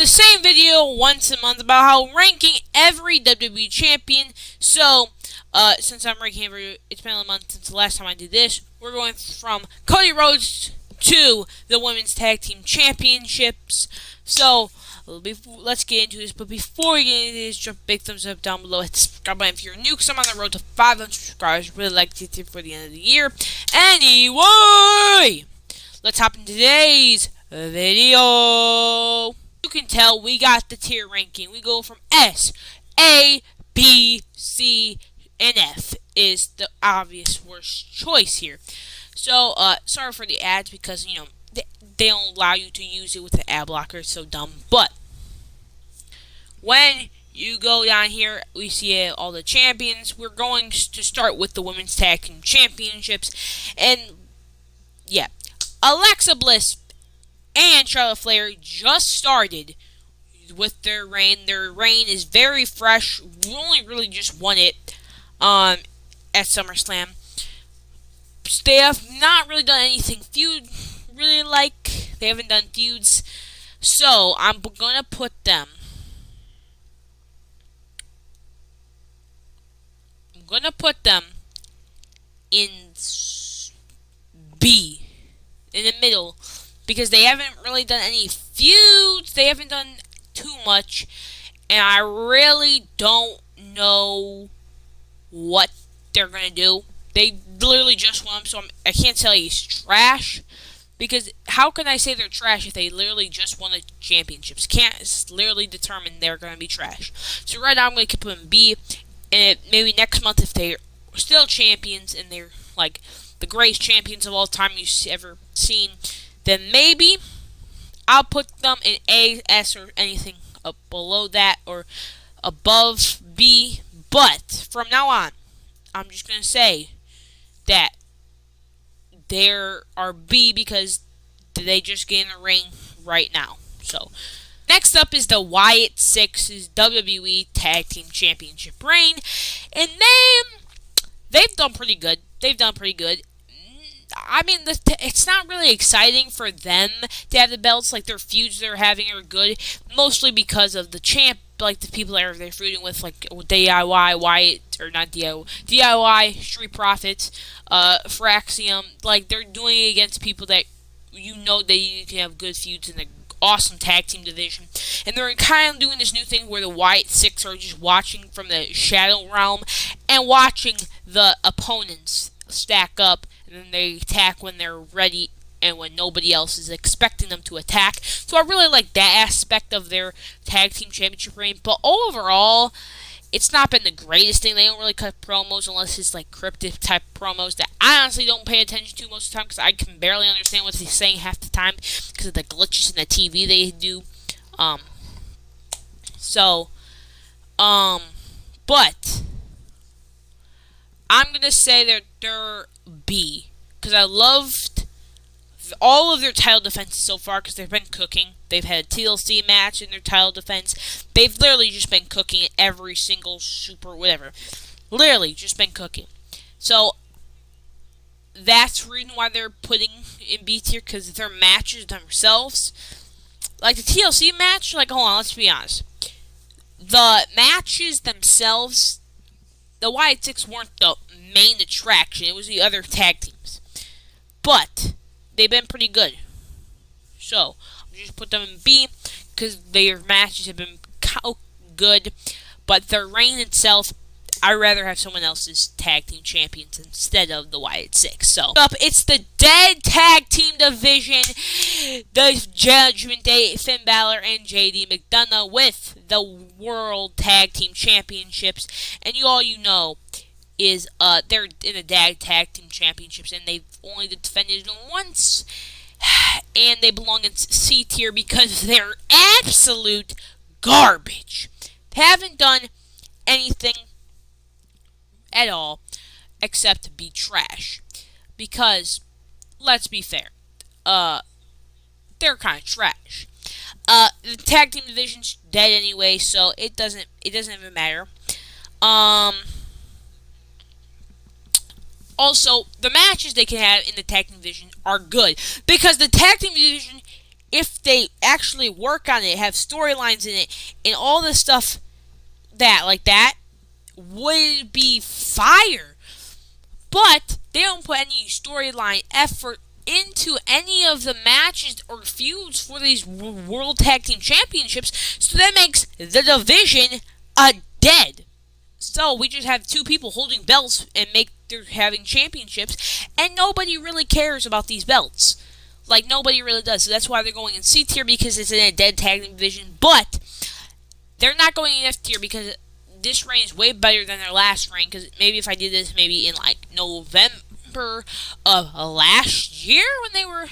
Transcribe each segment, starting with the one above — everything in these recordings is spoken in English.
same video once a month about how ranking every WWE champion. So, since I'm ranking it's been a month since the last time I did this. We're going from Cody Rhodes to the Women's Tag Team Championships. So, let's get into this. But before we get into this, drop a big thumbs up down below. Hit the subscribe button if you're new, because I'm on the road to 500 subscribers. Really like to get there for the end of the year. Anyway, let's hop into today's video. You can tell we got the tier ranking. We go from S, A, B, C, and F is the obvious worst choice here. So, sorry for the ads because, you know, they don't allow you to use it with the ad blocker. It's so dumb. But when you go down here, we see all the champions. We're going to start with the Women's Tag Team Championships. And, yeah, Alexa Bliss and Charlotte Flair just started with their reign. Their reign is very fresh. We only really just won it at SummerSlam. They have not really done anything really like. They haven't done feuds. So, I'm going to put them. I'm going to put them in B. In the middle. Because they haven't really done any feuds. They haven't done too much. And I really don't know what they're going to do. They literally just won, so I can't tell you it's trash. Because how can I say they're trash if they literally just won the championships? Can't literally determine they're going to be trash. So right now I'm going to keep them in B. And maybe next month if they're still champions and they're like the greatest champions of all time you've ever seen, then maybe I'll put them in A, S, or anything up below that or above B. But from now on, I'm just going to say that there are B because they just get in the ring right now. So, next up is the Wyatt Six's WWE Tag Team Championship reign. And they've done pretty good. I mean, it's not really exciting for them to have the belts. Like, their feuds they're having are good. Mostly because of the champ, like, the people that they're feuding with, like, DIY, Wyatt, or not DIY, Street Profits, Fraxium. Like, they're doing it against people that you know that you can have good feuds in the awesome tag team division. And they're kind of doing this new thing where the Wyatt Six are just watching from the Shadow Realm and watching the opponents stack up, and then they attack when they're ready and when nobody else is expecting them to attack. So I really like that aspect of their tag team championship reign. But overall, it's not been the greatest thing. They don't really cut promos unless it's like cryptic type promos that I honestly don't pay attention to most of the time because I can barely understand what they're saying half the time because of the glitches in the TV they do. But I'm going to say that they're B. Because I loved all of their title defenses so far because they've been cooking. They've had a TLC match in their title defense. They've literally just been cooking at every single super whatever. Literally just been cooking. So, that's the reason why they're putting in B tier because their matches themselves. Like the TLC match, like, hold on, let's be honest. The matches themselves, the Wyatt Six weren't the main attraction. It was the other tag teams. But they've been pretty good. So, I'll just put them in B because their matches have been good. But their reign itself, I'd rather have someone else's tag team champions instead of the Wyatt Six. So, up, it's the Dead Tag Team Division. The Judgment Day, Finn Balor and JD McDonough with the World Tag Team Championships. And you know is they're in the Tag Team Championships and they've only defended them once. And they belong in C tier because they're absolute garbage. They haven't done anything at all except to be trash. Because, let's be fair, they're kind of trash. The tag team division's dead anyway, so it doesn't even matter. Also, the matches they can have in the tag team division are good because the tag team division if they actually work on it, have storylines in it, and all this stuff that would be fire. But they don't put any storyline effort into any of the matches or feuds for these World Tag Team Championships, so that makes the division dead. So we just have two people holding belts and they're having championships, and nobody really cares about these belts. Like, nobody really does. So that's why they're going in C tier, because it's in a dead tag team division. But they're not going in F tier because this reign is way better than their last reign. Because maybe if I did this maybe in like November of last year when they were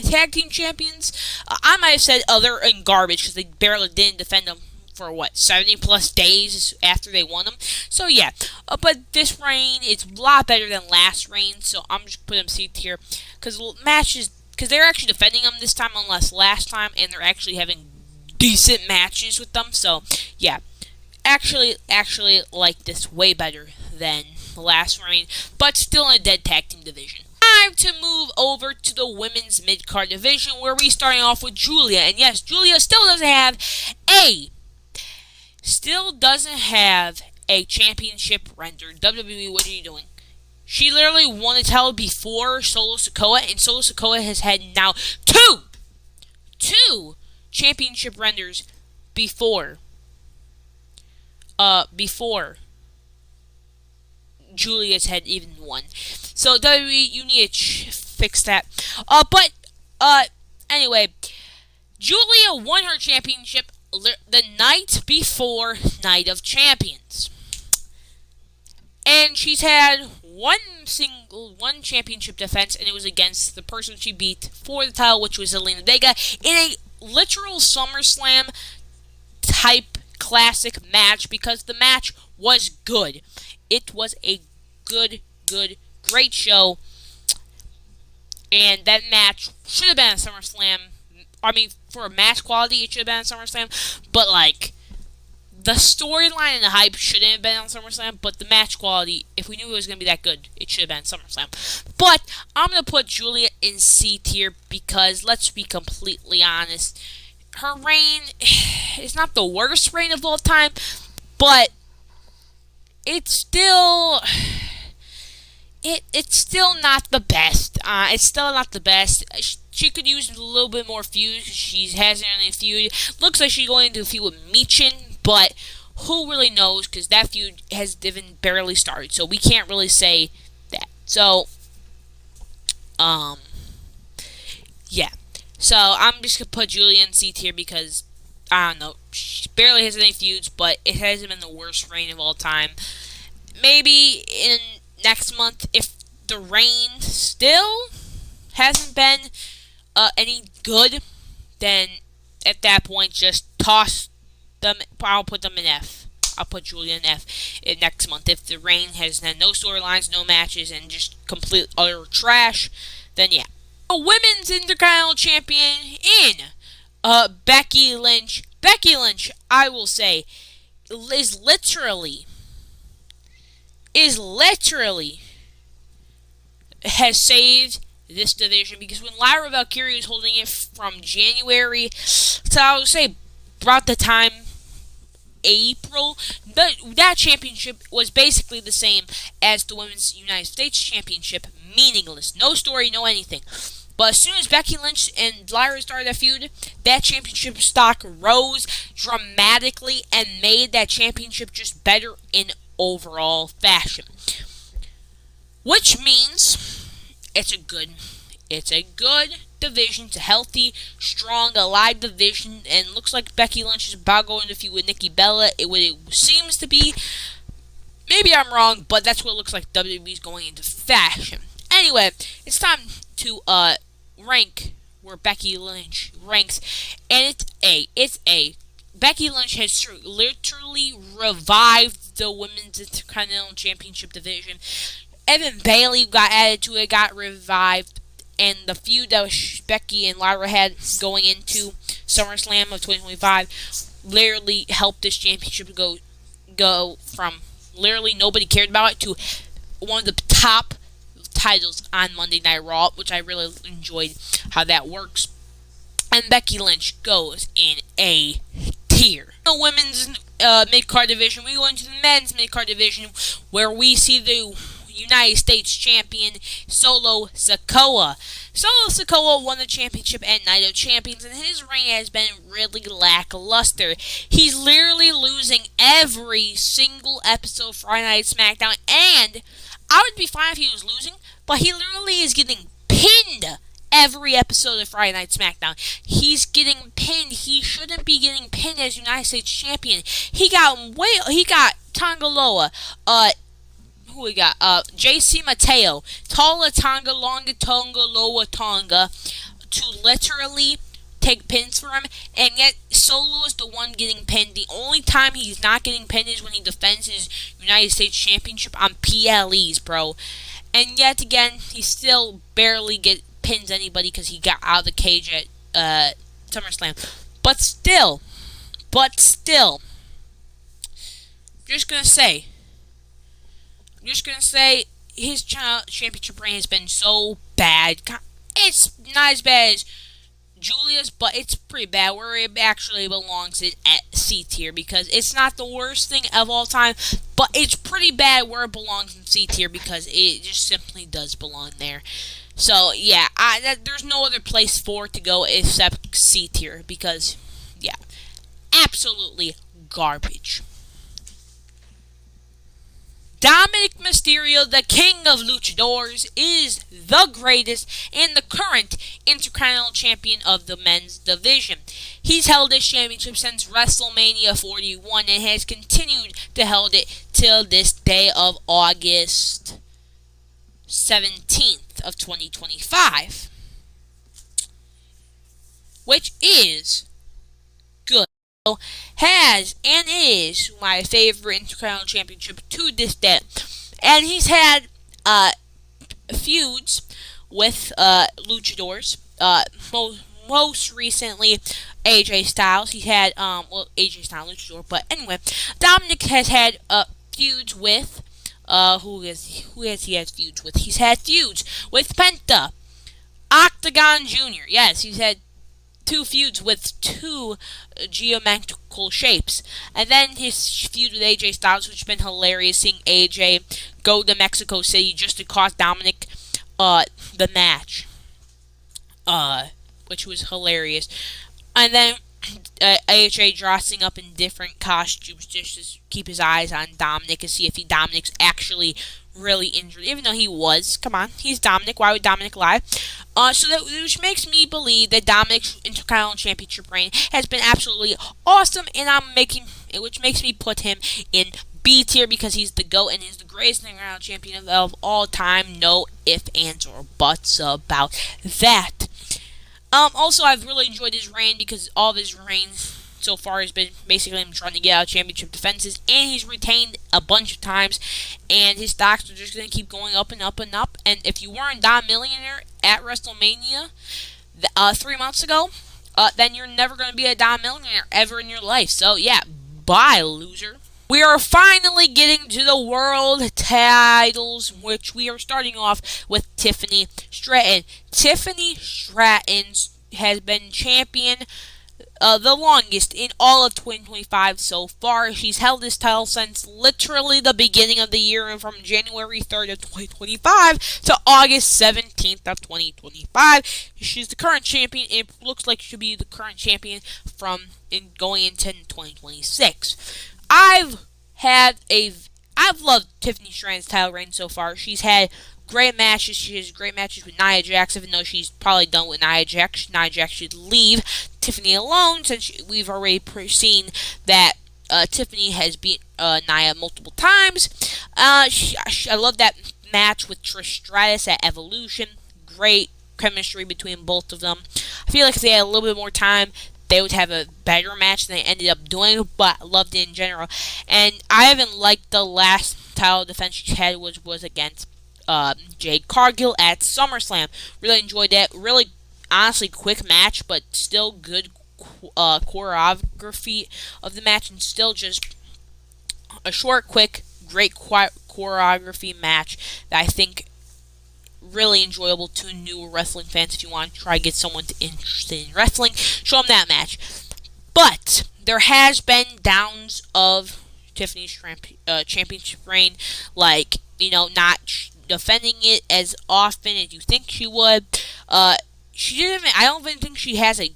tag team champions, I might have said other and garbage because they barely didn't defend them for 70 plus days after they won them. So yeah, but this reign is a lot better than last reign. So I'm just putting them C tier because matches. Because they're actually defending them this time, unless last time, and they're actually having decent matches with them. So, yeah. Actually like this way better than the last reign, but still in a dead tag team division. Time to move over to the women's mid-card division, where we're starting off with Giulia. And yes, Giulia still doesn't have a championship rendered. WWE, what are you doing? She literally won the title before Solo Sikoa, and Solo Sikoa has had now two championship renders before Giulia's had even one. So WWE, you need to fix that. Anyway, Giulia won her championship the night before Night of Champions. And she's had one championship defense, and it was against the person she beat for the title, which was Zelina Vega, in a literal SummerSlam type classic match, because the match was good. It was a great show, and that match should have been a SummerSlam. I mean, for a match quality, it should have been a SummerSlam, but like, the storyline and the hype shouldn't have been on SummerSlam, but the match quality, if we knew it was going to be that good, it should have been SummerSlam. But I'm going to put Giulia in C tier because, let's be completely honest, her reign is not the worst reign of all time, but it's still not the best. It's still not the best. She could use a little bit more feud because she hasn't really feud. Looks like she's going into a feud with Michin, but who really knows, because that feud has even barely started, so we can't really say that. So, yeah. So, I'm just going to put Giulia in C tier because, I don't know, she barely has any feuds, but it hasn't been the worst reign of all time. Maybe in next month, if the reign still hasn't been any good, then at that point, just toss them. I'll put them in F. I'll put Giulia in F next month. If the reign has had no storylines, no matches, and just complete utter trash, then yeah. A women's Intercontinental Champion in Becky Lynch. Becky Lynch, I will say, is literally has saved this division, because when Lyra Valkyria was holding it from January to, I would say, about the time April, that championship was basically the same as the Women's United States Championship, meaningless. No story, no anything. But as soon as Becky Lynch and Lyra started that feud, that championship stock rose dramatically and made that championship just better in overall fashion. Which means it's a good division. It's a healthy, strong, alive division, and looks like Becky Lynch is about going to feud with Nikki Bella. It seems to be. Maybe I'm wrong, but that's what it looks like WWE's going into fashion. Anyway, it's time to rank where Becky Lynch ranks, and it's A. Becky Lynch has literally revived the Women's Intercontinental Championship division. Evan Bailey got added to it, got revived, and the feud that Becky and Lyra had going into SummerSlam of 2025 literally helped this championship go from literally nobody cared about it to one of the top titles on Monday Night Raw, which I really enjoyed how that works. and Becky Lynch goes in A tier. The women's mid-card division, we go into the men's mid-card division, where we see the United States champion Solo Sikoa. Solo Sikoa won the championship at Night of Champions, and his reign has been really lackluster. He's literally losing every single episode of Friday Night SmackDown, and I would be fine if he was losing, but he literally is getting pinned every episode of Friday Night SmackDown. He's getting pinned. He shouldn't be getting pinned as United States champion. He got Tonga Loa, who we got? JC Mateo, Tala Tonga, Longa Tonga, Loa Tonga, to literally take pins for him, and yet Solo is the one getting pinned. The only time he's not getting pinned is when he defends his United States Championship on PLEs, bro. And yet again, he still barely pins anybody because he got out of the cage at SummerSlam. But still, just gonna say, his championship reign has been so bad. It's not as bad as Julia's, but it's pretty bad, where it actually belongs in at C tier, because it's not the worst thing of all time, but it's pretty bad where it belongs in C tier, because it just simply does belong there. So, yeah, there's no other place for it to go except C tier, because, yeah, absolutely garbage. Dominic Mysterio, the king of luchadors, is the greatest and the current Intercontinental Champion of the men's division. He's held this championship since WrestleMania 41 and has continued to hold it till this day of August 17th of 2025, which is good. Has and is my favorite Intercontinental Championship to this day. And he's had feuds with luchadors. Most recently, AJ Styles. He's had AJ Styles luchador, but anyway, Dominic has had feuds with who has he had feuds with? He's had feuds with Penta, Octagon Jr. Yes, he's had 2 feuds with 2 geometrical shapes. And then his feud with AJ Styles, which has been hilarious, seeing AJ go to Mexico City just to cost Dominic the match. Which was hilarious. And then AJ dressing up in different costumes just to keep his eyes on Dominic and see if Dominic's actually really injured, even though he was. Come on, he's Dominic. Why would Dominic lie? Which makes me believe that Dominic's Intercontinental Championship reign has been absolutely awesome, and which makes me put him in B tier, because he's the GOAT and he's the greatest Intercontinental Champion of all time. No ifs, ands, or buts about that. Also, I've really enjoyed his reign, because all of his reigns so far has been basically him trying to get out of championship defenses, and he's retained a bunch of times, and his stocks are just going to keep going up and up and up. And if you weren't Dom Millionaire at WrestleMania 3 months ago, then you're never going to be a Dom Millionaire ever in your life. So yeah, bye, loser. We are finally getting to the world titles, which we are starting off with Tiffany Stratton. Tiffany Stratton has been champion the longest in all of 2025 so far. She's held this title since literally the beginning of the year, and from January 3rd of 2025 to August 17th of 2025. She's the current champion. It looks like she'll be the current champion going into 2026. I've loved Tiffany Stratton's title reign so far. She's had great matches. She has great matches with Nia Jax, even though she's probably done with Nia Jax. Nia Jax should leave Tiffany alone, since we've already seen that Tiffany has beat Nia multiple times. I love that match with Trish Stratus at Evolution. Great chemistry between both of them. I feel like if they had a little bit more time, they would have a better match than they ended up doing, but I loved it in general. And I haven't liked the last title defense she had, which was against Jade Cargill at SummerSlam. Really enjoyed that. Really, honestly, quick match, but still good choreography of the match, and still just a short, quick, great choreography match that I think really enjoyable to newer wrestling fans. If you want to try to get someone interested in wrestling, show them that match. But there has been downs of Tiffany's championship reign, like, not defending it as often as you think she would. She didn't. I don't even think she has a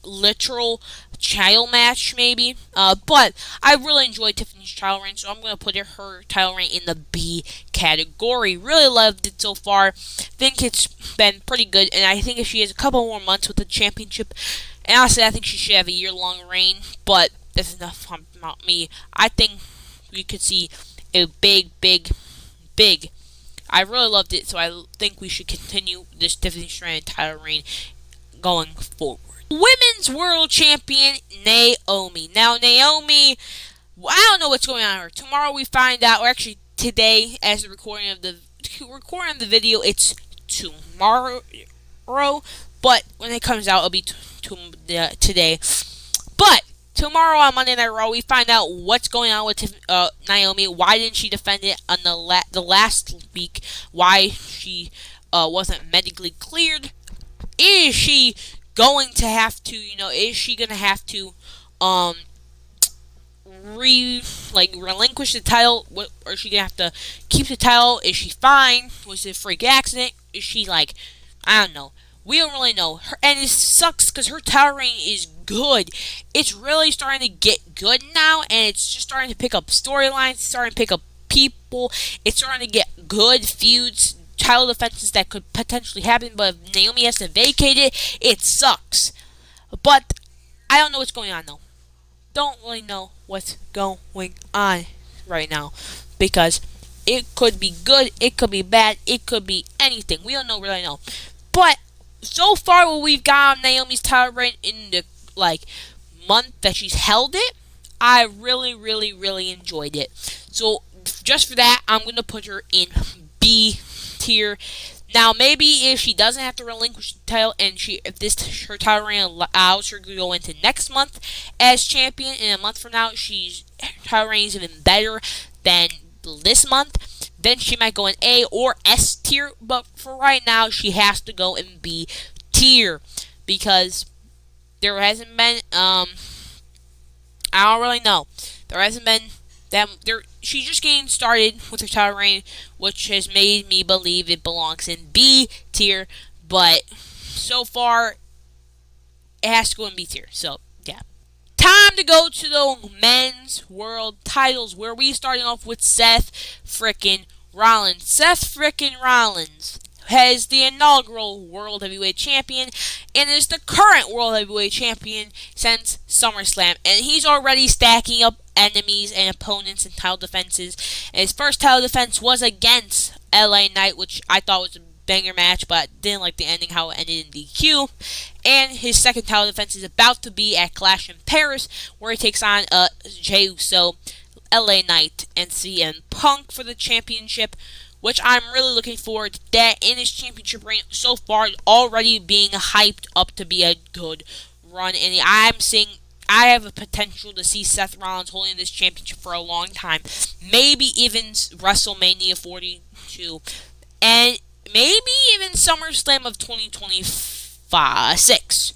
literal title match, maybe. But I really enjoyed Tiffany's title reign, so I'm gonna put her title reign in the B category. Really loved it so far. Think it's been pretty good, and I think if she has a couple more months with the championship, and honestly, I think she should have a year-long reign. But that's enough about me. I think we could see a big. I really loved it, so I think we should continue this Tiffany Stratton title reign going forward. Women's World Champion Naomi. Now, Naomi, I don't know what's going on with her. Tomorrow we find out, or actually today, as the recording of the video, it's tomorrow. But when it comes out, it'll be today. But tomorrow on Monday Night Raw, we find out what's going on with Naomi. Why didn't she defend it on the last week? Why she wasn't medically cleared? Is she going to have to, is she going to have to relinquish the title? Or is she going to have to keep the title? Is she fine? Was it a freak accident? Is she I don't know. We don't really know. And it sucks because her title reign is good. It's really starting to get good now, and it's just starting to pick up storylines, starting to pick up people. It's starting to get good feuds, title defenses that could potentially happen, but if Naomi has to vacate it, it sucks. But I don't know what's going on, though. Don't really know what's going on right now, because it could be good, it could be bad, it could be anything. We don't really know. But so far, what we've got on Naomi's title reign in the month that she's held it, I really enjoyed it. So just for that, I'm gonna put her in B tier. Now, maybe if she doesn't have to relinquish the title, and if her title reign allows her to go into next month as champion, and a month from now her title reign is even better than this month, then she might go in A or S tier. But for right now, she has to go in B tier, because there hasn't been I don't really know. There hasn't been she's just getting started with her title reign, which has made me believe it belongs in B tier. But so far, it has to go in B tier. So yeah. Time to go to the men's world titles, where we starting off with Seth frickin' Rollins. Seth frickin' Rollins has the inaugural World Heavyweight Champion and is the current World Heavyweight Champion since SummerSlam. And he's already stacking up enemies and opponents and title defenses. And his first title defense was against LA Knight, which I thought was a banger match, but didn't like the ending, how it ended in DQ. And his second title defense is about to be at Clash in Paris, where he takes on Jey Uso, LA Knight, and CM Punk for the championship, which I'm really looking forward to that in his championship reign so far, already being hyped up to be a good run. And I have a potential to see Seth Rollins holding this championship for a long time. Maybe even WrestleMania 42. And maybe even SummerSlam of 2026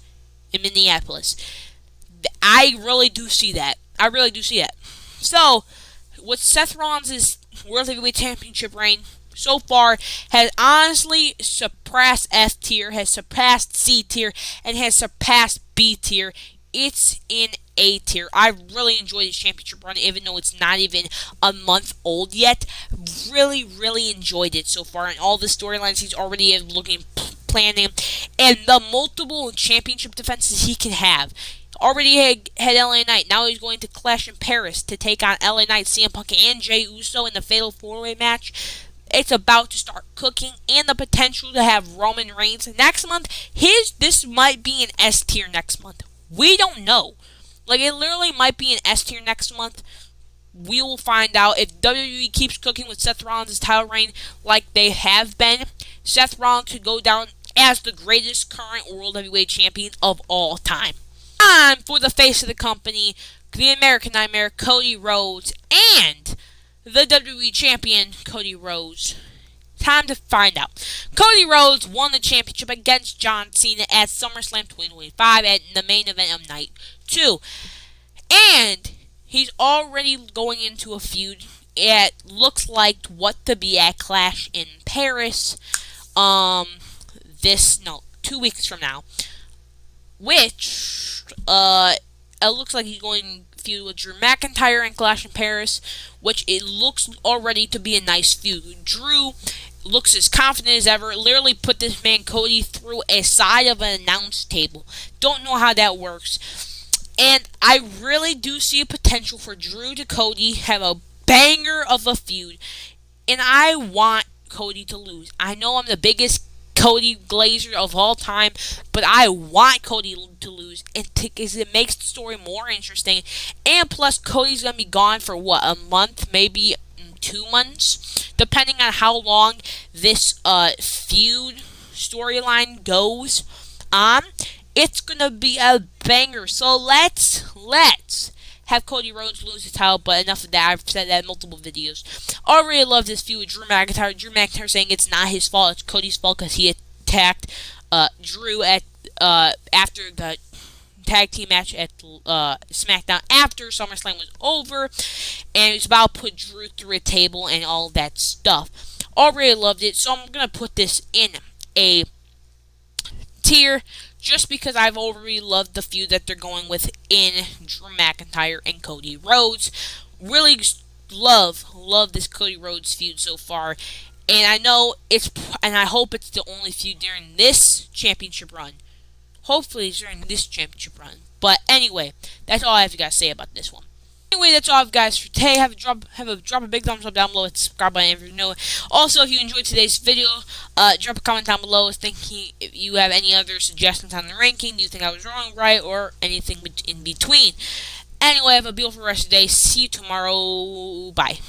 in Minneapolis. I really do see that. So, with Seth Rollins' World Heavyweight Championship reign so far has honestly surpassed F tier, has surpassed C tier, and has surpassed B tier. It's in A tier. I really enjoyed his championship run, even though it's not even a month old yet. Really enjoyed it so far, and all the storylines he's already planning, and the multiple championship defenses he can have. Already had LA Knight. Now he's going to Clash in Paris to take on LA Knight, CM Punk, and Jey Uso in the Fatal 4-Way match. It's about to start cooking, and the potential to have Roman Reigns next month. This might be an S tier next month. We don't know. It literally might be an S tier next month. We will find out. If WWE keeps cooking with Seth Rollins' title reign like they have been, Seth Rollins could go down as the greatest current World Heavyweight Champion of all time. Time for the face of the company, the American Nightmare, Cody Rhodes, and the WWE Champion, Cody Rhodes. Time to find out. Cody Rhodes won the championship against John Cena at SummerSlam 2025 at the main event of night 2. And he's already going into a feud. It looks like what to be at Clash in Paris. 2 weeks from now. Which, it looks like he's going to feud with Drew McIntyre and Clash in Paris, which it looks already to be a nice feud. Drew looks as confident as ever. Literally put this man Cody through a side of an announce table. Don't know how that works. And I really do see a potential for Drew to Cody have a banger of a feud. And I want Cody to lose. I know I'm the biggest Cody Glazer of all time, but I want Cody to lose, and because it makes the story more interesting. And plus, Cody's gonna be gone for what, a month, maybe 2 months, depending on how long this feud storyline goes on. It's gonna be a banger. So let's have Cody Rhodes lose the title, but enough of that. I've said that in multiple videos. I really love this feud with Drew McIntyre. Drew McIntyre saying it's not his fault, it's Cody's fault because he attacked Drew at after the tag team match at SmackDown after SummerSlam was over, and it's about to put Drew through a table and all that stuff. I really loved it, so I'm gonna put this in a tier. Just because I've already loved the feud that they're going with in Drew McIntyre and Cody Rhodes. Really love this Cody Rhodes feud so far. And I hope it's the only feud during this championship run. Hopefully it's during this championship run. But anyway, that's all I have to guys say about this one. Anyway, that's all I have guys for today. Drop a big thumbs up down below. Hit the subscribe button if you know it. Also, if you enjoyed today's video, drop a comment down below thinking if you have any other suggestions on the ranking. Do you think I was wrong, right, or anything in between? Anyway, have a beautiful rest of the day. See you tomorrow. Bye.